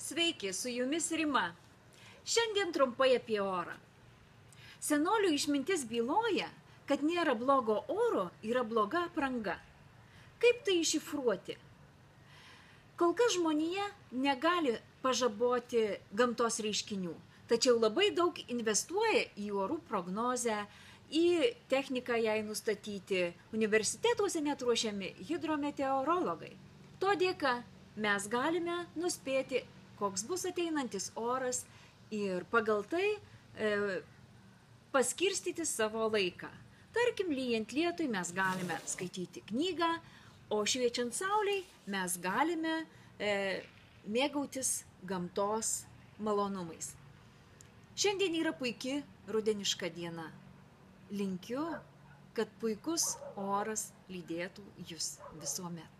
Sveiki, su jumis Rima. Šiandien trumpai apie orą. Senolių išmintis byloja, kad nėra blogo oro, yra bloga apranga. Kaip tai iššifruoti? Kol kas žmonija negali pažaboti gamtos reiškinių, tačiau labai daug investuoja į orų prognozę, į techniką jai nustatyti. Universitetuose net ruošiami hidrometeorologai. To dėka mes galime nuspėti, koks bus ateinantis oras ir pagal tai paskirstyti savo laiką. Tarkim, lyjant lietui mes galime skaityti knygą, o šviečiant saulei mes galime mėgautis gamtos malonumais. Šiandien yra puiki rudeniška diena. Linkiu, kad puikus oras lydėtų jūs visuomet.